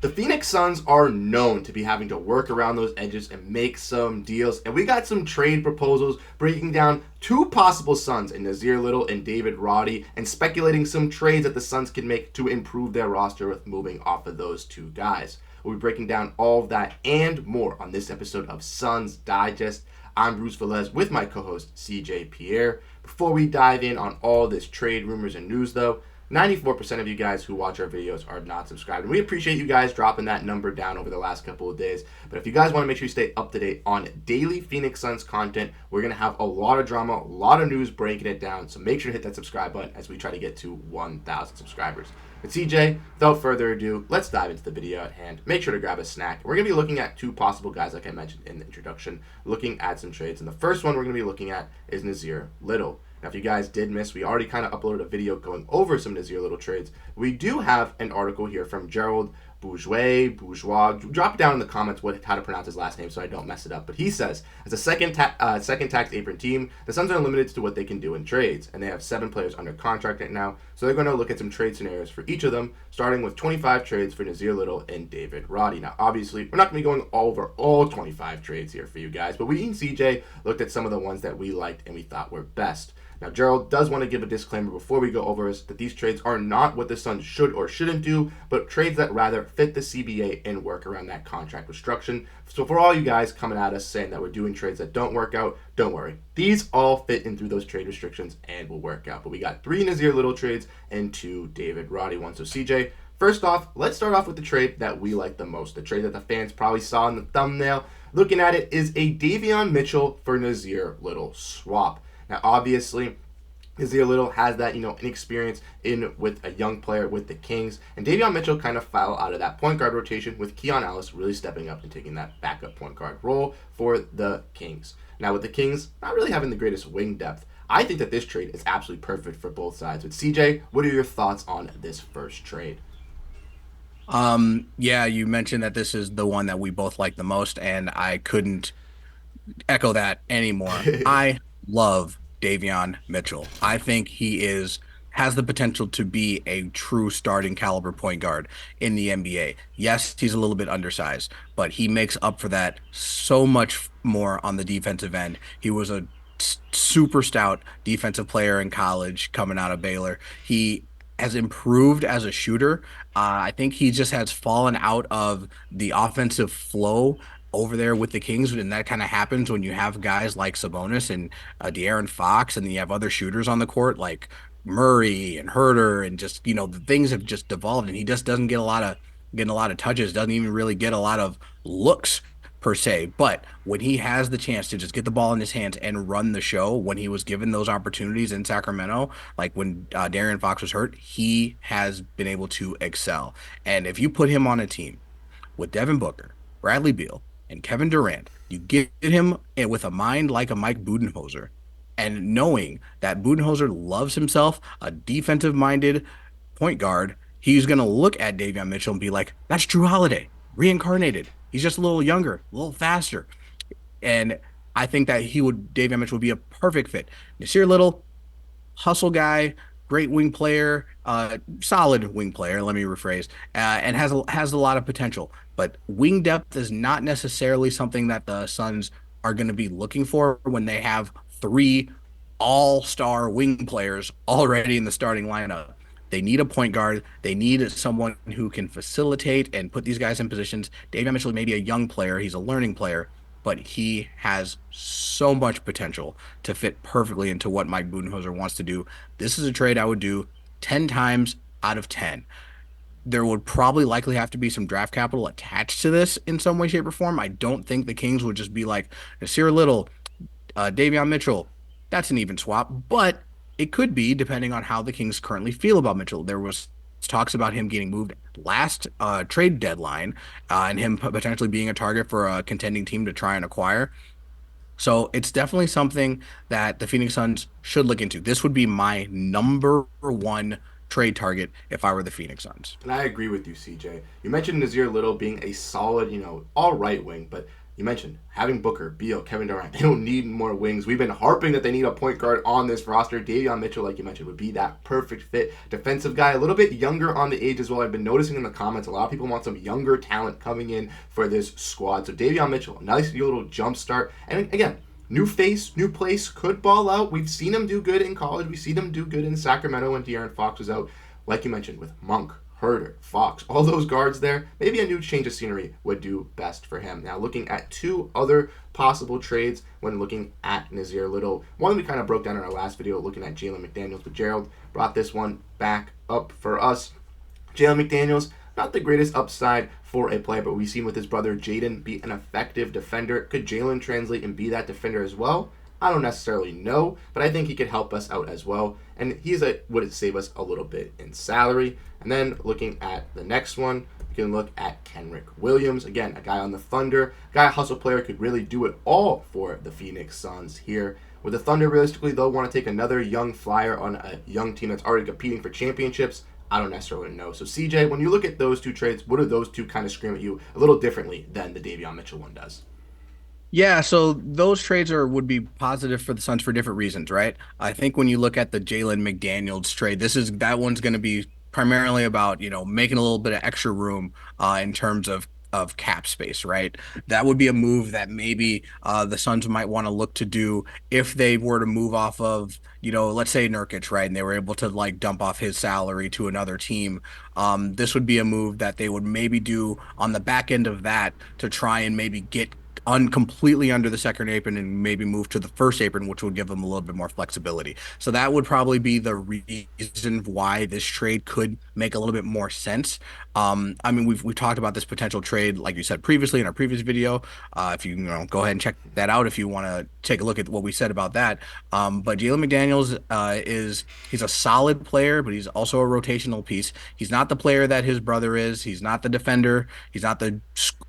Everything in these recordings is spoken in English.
The Phoenix Suns are known to be having to work around those edges and make some deals, and we got some trade proposals breaking down two possible Suns in Nassir Little and David Roddy, and speculating some trades that the Suns can make to improve their roster with moving off of those two guys. We'll be breaking down all of that and more on this episode of Suns Digest. I'm Bruce Veliz with my co-host CJ Pierre. Before we dive in on all this trade rumors and news though, 94% of you guys who watch our videos are not subscribed. And we appreciate you guys dropping that number down over the last couple of days. But if you guys want to make sure you stay up to date on daily Phoenix Suns content, we're going to have a lot of drama, a lot of news breaking it down. So make sure to hit that subscribe button as we try to get to 1,000 subscribers. But CJ, without further ado, let's dive into the video at hand. Make sure to grab a snack. We're going to be looking at two possible guys, like I mentioned in the introduction, looking at some trades. And the first one we're going to be looking at is Nassir Little. Now, if you guys did miss, we already kind of uploaded a video going over some Nassir Little trades. We do have an article here from Gerald Bourgeois. Drop it down in the comments how to pronounce his last name so I don't mess it up. But he says, as a second tax apron team, the Suns are limited to what they can do in trades, and they have 7 players under contract right now. So they're going to look at some trade scenarios for each of them, starting with 25 trades for Nassir Little and David Roddy. Now, obviously, we're not going to be going over all 25 trades here for you guys, but we and CJ looked at some of the ones that we liked and we thought were best. Now, Gerald does want to give a disclaimer before we go over this, that these trades are not what the Suns should or shouldn't do, but trades that rather fit the CBA and work around that contract restriction. So for all you guys coming at us saying that we're doing trades that don't work out, don't worry. These all fit in through those trade restrictions and will work out. But we got 3 Nassir Little trades and 2 David Roddy ones. So CJ, first off, let's start off with the trade that we like the most. The trade that the fans probably saw in the thumbnail. Looking at it is a Davion Mitchell for Nassir Little swap. Now, obviously, Nassir Little has that, inexperience in with a young player with the Kings. And Davion Mitchell kind of fell out of that point guard rotation with Keon Ellis really stepping up and taking that backup point guard role for the Kings. Now, with the Kings not really having the greatest wing depth, I think that this trade is absolutely perfect for both sides. But CJ, what are your thoughts on this first trade? Yeah, you mentioned that this is the one that we both like the most, and I couldn't echo that anymore. I love Davion Mitchell. I think he has the potential to be a true starting caliber point guard in the NBA. Yes, he's a little bit undersized, but he makes up for that so much more on the defensive end. He was a super stout defensive player in college coming out of Baylor. He has improved as a shooter. I think he just has fallen out of the offensive flow over there with the Kings, and that kind of happens when you have guys like Sabonis and De'Aaron Fox, and then you have other shooters on the court like Murray and Herter, and just the things have just devolved, and he just doesn't getting a lot of touches, doesn't even really get a lot of looks per se. But when he has the chance to just get the ball in his hands and run the show, when he was given those opportunities in Sacramento, like when De'Aaron Fox was hurt, he has been able to excel. And if you put him on a team with Devin Booker, Bradley Beal, and Kevin Durant, you get him with a mind like a Mike Budenholzer, and knowing that Budenholzer loves himself a defensive-minded point guard, he's going to look at Davion Mitchell and be like, that's Drew Holiday, reincarnated. He's just a little younger, a little faster. And I think that Davion Mitchell would be a perfect fit. Nassir Little, hustle guy, great wing player, solid wing player, let me rephrase, and has a lot of potential. But wing depth is not necessarily something that the Suns are going to be looking for when they have 3 all-star wing players already in the starting lineup. They need a point guard. They need someone who can facilitate and put these guys in positions. Davion Mitchell may be a young player. He's a learning player, but he has so much potential to fit perfectly into what Mike Budenholzer wants to do. This is a trade I would do 10 times out of 10. There would probably likely have to be some draft capital attached to this in some way, shape, or form. I don't think the Kings would just be like, Nassir Little, Davion Mitchell, that's an even swap, but it could be depending on how the Kings currently feel about Mitchell. There was talks about him getting moved last trade deadline, and him potentially being a target for a contending team to try and acquire. So it's definitely something that the Phoenix Suns should look into. This would be my number 1 trade target if I were the Phoenix Suns. And I agree with you, CJ. You mentioned Nassir Little being a solid, all right wing, but You mentioned having Booker, Beal, Kevin Durant. They don't need more wings. We've been harping that they need a point guard on this roster. Davion Mitchell, like you mentioned, would be that perfect fit. Defensive guy, a little bit younger on the age as well. I've been noticing in the comments, a lot of people want some younger talent coming in for this squad. So Davion Mitchell, nice little jump start. And again, new face, new place, could ball out. We've seen him do good in college. We've seen him do good in Sacramento when De'Aaron Fox was out. Like you mentioned, with Monk, Herter, Fox, all those guards there, maybe a new change of scenery would do best for him. Now, looking at two other possible trades when looking at Nassir Little. One we kind of broke down in our last video, looking at Jalen McDaniels, but Gerald brought this one back up for us. Jalen McDaniels, not the greatest upside for a player, but we've seen with his brother Jaden be an effective defender. Could Jalen translate and be that defender as well? I don't necessarily know, but I think he could help us out as well. And would save us a little bit in salary. And then looking at the next one, we can look at Kenrich Williams. Again, a guy on the Thunder, a guy, a hustle player, could really do it all for the Phoenix Suns here. With the Thunder, realistically, they'll want to take another young flyer on a young team that's already competing for championships. I don't necessarily know. So, CJ, when you look at those two trades, what do those two kind of scream at you a little differently than the Davion Mitchell one does? Yeah, so those trades are would be positive for the Suns for different reasons, right? I think when you look at the Jalen McDaniels trade, that one's going to be primarily about, making a little bit of extra room in terms of cap space, right? That would be a move that maybe the Suns might want to look to do if they were to move off of, let's say Nurkic, right? And they were able to like dump off his salary to another team. This would be a move that they would maybe do on the back end of that to try and maybe get completely under the second apron and maybe move to the first apron, which would give them a little bit more flexibility. So that would probably be the reason why this trade could make a little bit more sense. I mean, we've talked about this potential trade, like you said previously in our previous video. If you go ahead and check that out if you want to take a look at what we said about that. But Jalen McDaniels he's a solid player, but he's also a rotational piece. He's not the player that his brother is. He's not the defender. He's not the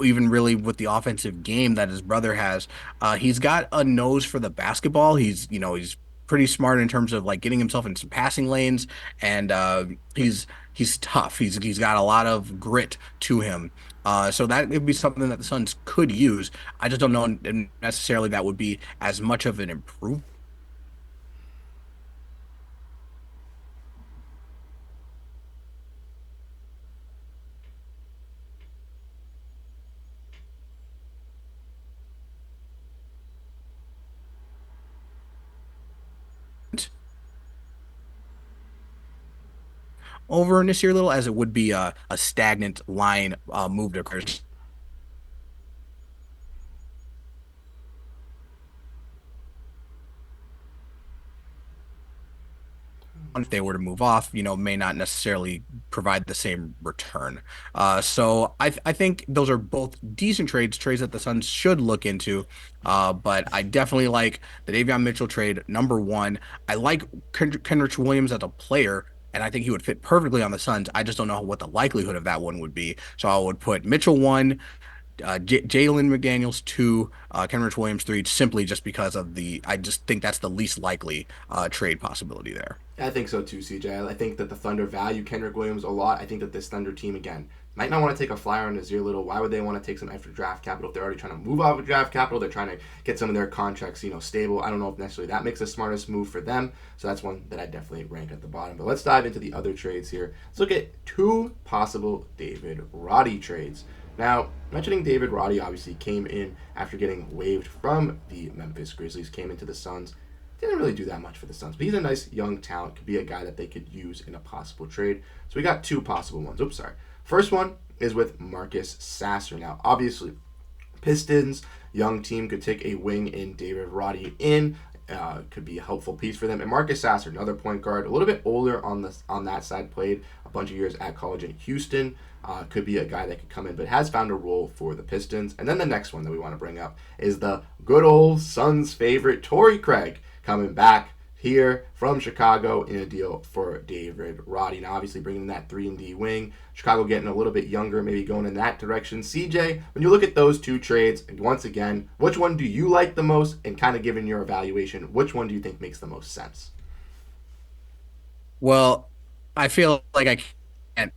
even really with the offensive game that his brother has. He's got a nose for the basketball. He's pretty smart in terms of like getting himself in some passing lanes, and he's tough. He's got a lot of grit to him. So that would be something that the Suns could use. I just don't know necessarily that would be as much of an improvement over Nassir Little as it would be a stagnant line move to occurs if they were to move off, may not necessarily provide the same return. So I think those are both decent trades that the Suns should look into. But I definitely like the Davion Mitchell trade, number one. I like Kenrich Williams as a player. And I think he would fit perfectly on the Suns. I just don't know what the likelihood of that one would be. So I would put Mitchell one, Jalen McDaniels two, Kenrich Williams three, simply just because I just think that's the least likely trade possibility there. I think so too, CJ. I think that the Thunder value Kenrich Williams a lot. I think that this Thunder team, again, might not want to take a flyer on Nassir Little. Why would they want to take some extra draft capital if they're already trying to move off of draft capital? They're trying to get some of their contracts, stable. I don't know if necessarily that makes the smartest move for them. So that's one that I definitely rank at the bottom. But let's dive into the other trades here. Let's look at two possible David Roddy trades. Now, mentioning David Roddy obviously came in after getting waived from the Memphis Grizzlies, came into the Suns. Didn't really do that much for the Suns, but he's a nice young talent. Could be a guy that they could use in a possible trade. So we got two possible ones. Oops, sorry. First one is with Marcus Sasser. Now, obviously, Pistons, young team, could take a wing in David Roddy in. Could be a helpful piece for them. And Marcus Sasser, another point guard, a little bit older on that side, played a bunch of years at college in Houston. Could be a guy that could come in, but has found a role for the Pistons. And then the next one that we want to bring up is the good old Suns favorite, Torrey Craig, coming back here from Chicago in a deal for David Roddy. Now, obviously, bringing in that 3-and-D wing. Chicago getting a little bit younger, maybe going in that direction. CJ, when you look at those two trades, once again, which one do you like the most? And kind of given your evaluation, which one do you think makes the most sense? Well, I feel like I can't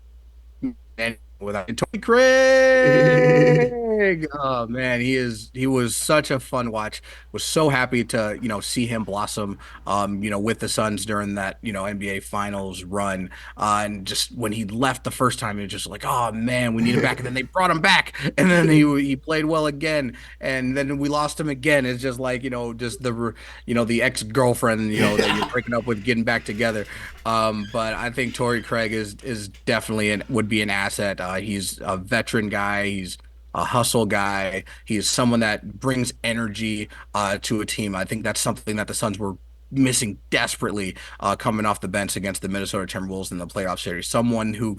end without Torrey Craig. Craig. Oh man, he was such a fun watch. Was so happy to, see him blossom with the Suns during that, NBA finals run. And just when he left the first time, he was just like, oh man, we need him back. And then they brought him back. And then he played well again. And then we lost him again. It's just like, just the ex-girlfriend, that you're breaking up with getting back together. But I think Torrey Craig is definitely would be an asset. He's a veteran guy. He's a hustle guy. He's someone that brings energy to a team. I think that's something that the Suns were missing desperately coming off the bench against the Minnesota Timberwolves in the playoff series. Someone who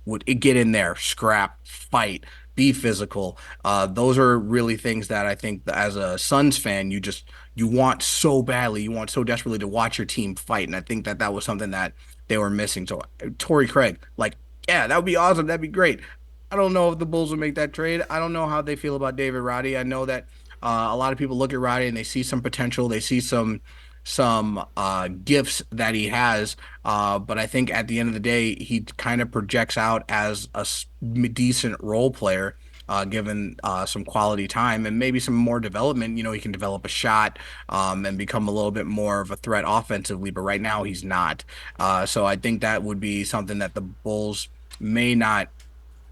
would get in there, scrap, fight, be physical. Those are really things that I think that as a Suns fan, you want so badly, you want so desperately to watch your team fight, and I think that that was something that they were missing. So Torrey Craig, like, yeah, that would be awesome. That'd be great. I don't know if the Bulls would make that trade. I don't know how they feel about David Roddy. I know that a lot of people look at Roddy and they see some potential. They see some gifts that he has. But I think at the end of the day, he kind of projects out as a decent role player. Given some quality time and maybe some more development, he can develop a shot and become a little bit more of a threat offensively. But right now, he's not. So I think that would be something that the Bulls may not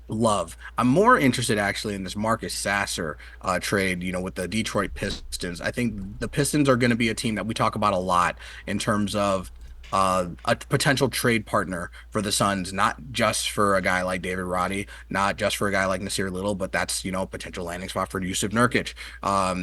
love. I'm more interested actually in this Marcus Sasser trade, with the Detroit Pistons. I think the Pistons are going to be a team that we talk about a lot in terms of a potential trade partner for the Suns, not just for a guy like David Roddy, not just for a guy like Nassir Little, but that's, a potential landing spot for Yusuf Nurkic.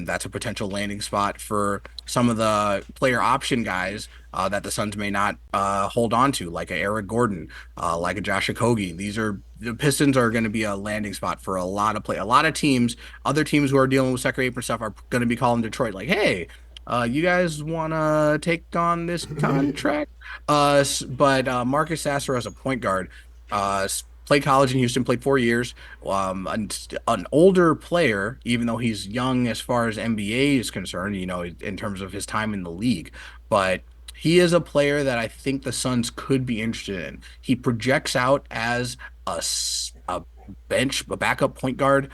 That's a potential landing spot for some of the player option guys that the Suns may not hold on to, like a Eric Gordon, like a Josh Okogie. The Pistons are going to be a landing spot for a lot of teams. Other teams who are dealing with second apron stuff are going to be calling Detroit like, hey, you guys want to take on this contract? But Marcus Sasser as a point guard, played college in Houston, played 4 years. An older player, even though he's young as far as NBA is concerned, in terms of his time in the league. But he is a player that I think the Suns could be interested in. He projects out as a a backup point guard.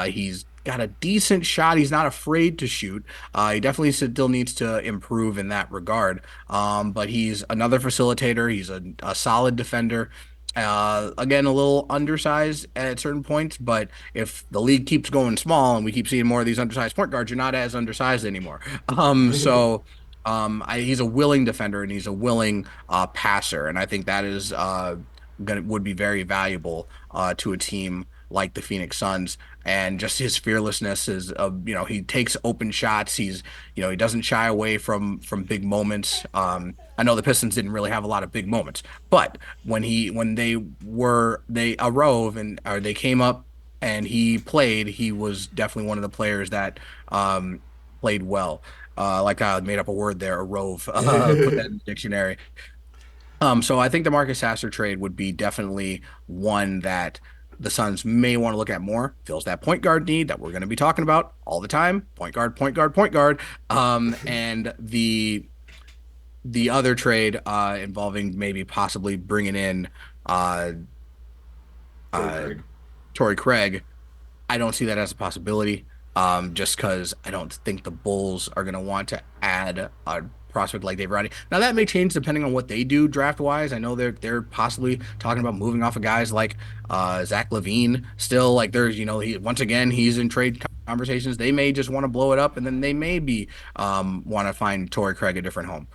He's got a decent shot. He's not afraid to shoot. He definitely still needs to improve in that regard. But he's another facilitator. He's a solid defender. Again, a little undersized at certain points, but if the league keeps going small and we keep seeing more of these undersized point guards, you're not as undersized anymore. He's a willing defender and he's a willing passer, and I think that is would be very valuable to a team like the Phoenix Suns. And just his fearlessness is, he takes open shots. He doesn't shy away from big moments. I know the Pistons didn't really have a lot of big moments, but when they arose and or they came up and he played, he was definitely one of the players that played well. Like I made up a word there, a rove. Put that in the dictionary. So I think the Marcus Sasser trade would be definitely one that the Suns may want to look at more. Fills that point guard need that we're going to be talking about all the time. Point guard, point guard, point guard. And the other trade involving maybe possibly bringing in uh, Torrey uh, Craig. Torrey Craig. I don't see that as a possibility. Just because I don't think the Bulls are going to want to add a prospect like David Roddy. Now that may change depending on what they do draft wise. I know they're possibly talking about moving off of guys like Zach LaVine. Still, like there's once again he's in trade conversations. They may just want to blow it up, and then they may be want to find Torrey Craig a different home.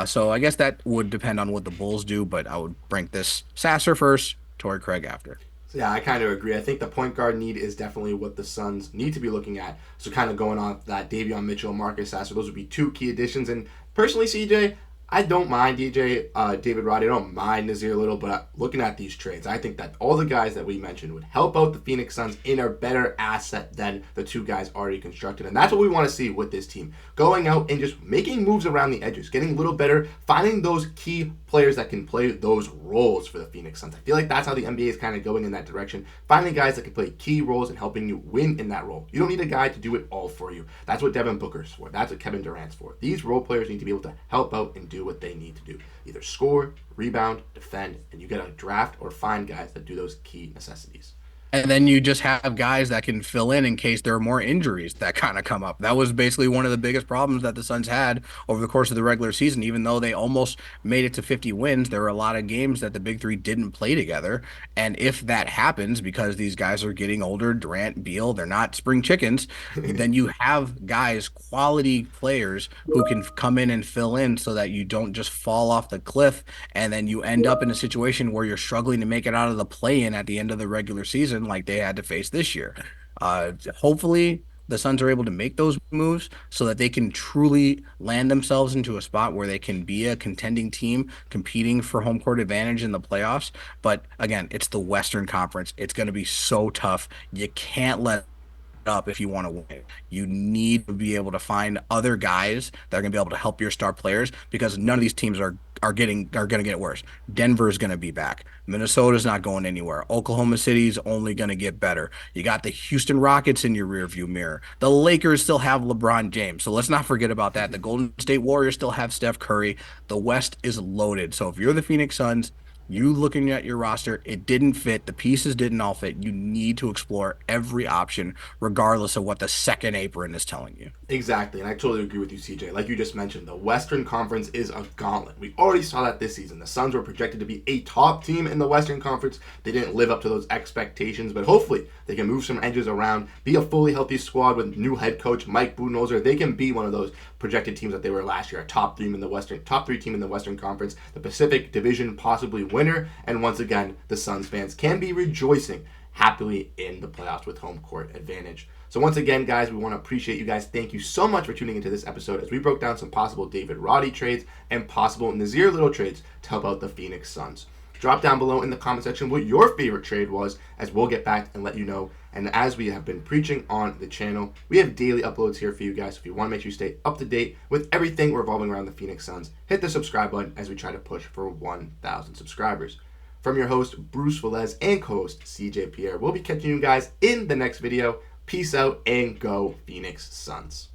So I guess that would depend on what the Bulls do, but I would rank this Sasser first, Torrey Craig after. So yeah, I kind of agree. I think the point guard need is definitely what the Suns need to be looking at. So kind of going on that Davion Mitchell, Marcus Sasser, those would be two key additions. And personally, CJ, I don't mind David Roddy. I don't mind Nassir Little, but looking at these trades, I think that all the guys that we mentioned would help out the Phoenix Suns in a better asset than the two guys already constructed. And that's what we want to see with this team. Going out and just making moves around the edges, getting a little better, finding those key players that can play those roles for the Phoenix Suns. I feel like that's how the NBA is kind of going in that direction. Finding guys that can play key roles and helping you win in that role. You don't need a guy to do it all for you. That's what Devin Booker's for. That's what Kevin Durant's for. These role players need to be able to help out and do what they need to do. Either score, rebound, defend, and you got to draft or find guys that do those key necessities. And then you just have guys that can fill in case there are more injuries that kind of come up. That was basically one of the biggest problems that the Suns had over the course of the regular season. Even though they almost made it to 50 wins, there were a lot of games that the big three didn't play together. And if that happens because these guys are getting older, Durant, Beal, they're not spring chickens, then you have guys, quality players who can come in and fill in so that you don't just fall off the cliff and then you end up in a situation where you're struggling to make it out of the play-in at the end of the regular season like they had to face this year. Hopefully the Suns are able to make those moves so that they can truly land themselves into a spot where they can be a contending team competing for home court advantage in the playoffs. But again, it's the Western Conference. It's going to be so tough. You can't let up if you want to win. You need to be able to find other guys that are going to be able to help your star players because none of these teams are going to get worse. Denver's going to be back. Minnesota's not going anywhere. Oklahoma City's only going to get better. You got the Houston Rockets in your rearview mirror. The Lakers still have LeBron James. So let's not forget about that. The Golden State Warriors still have Steph Curry. The West is loaded. So if you're the Phoenix Suns, you looking at your roster, it didn't fit. The pieces didn't all fit. You need to explore every option, regardless of what the second apron is telling you. Exactly, and I totally agree with you, CJ. Like you just mentioned, the Western Conference is a gauntlet. We already saw that this season. The Suns were projected to be a top team in the Western Conference. They didn't live up to those expectations, but hopefully they can move some edges around, be a fully healthy squad with new head coach Mike Budenholzer. They can be one of those projected teams that they were last year, a top three team in the Western Conference, the Pacific Division possibly winner, and once again, the Suns fans can be rejoicing happily in the playoffs with home court advantage. So once again, guys, we want to appreciate you guys. Thank you so much for tuning into this episode as we broke down some possible David Roddy trades and possible Nassir Little trades to help out the Phoenix Suns. Drop down below in the comment section what your favorite trade was, as we'll get back and let you know. And as we have been preaching on the channel, we have daily uploads here for you guys. So if you want to make sure you stay up to date with everything revolving around the Phoenix Suns, hit the subscribe button as we try to push for 1,000 subscribers. From your host, Bruce Veliz, and co-host, CJ Pierre, we'll be catching you guys in the next video. Peace out and go Phoenix Suns.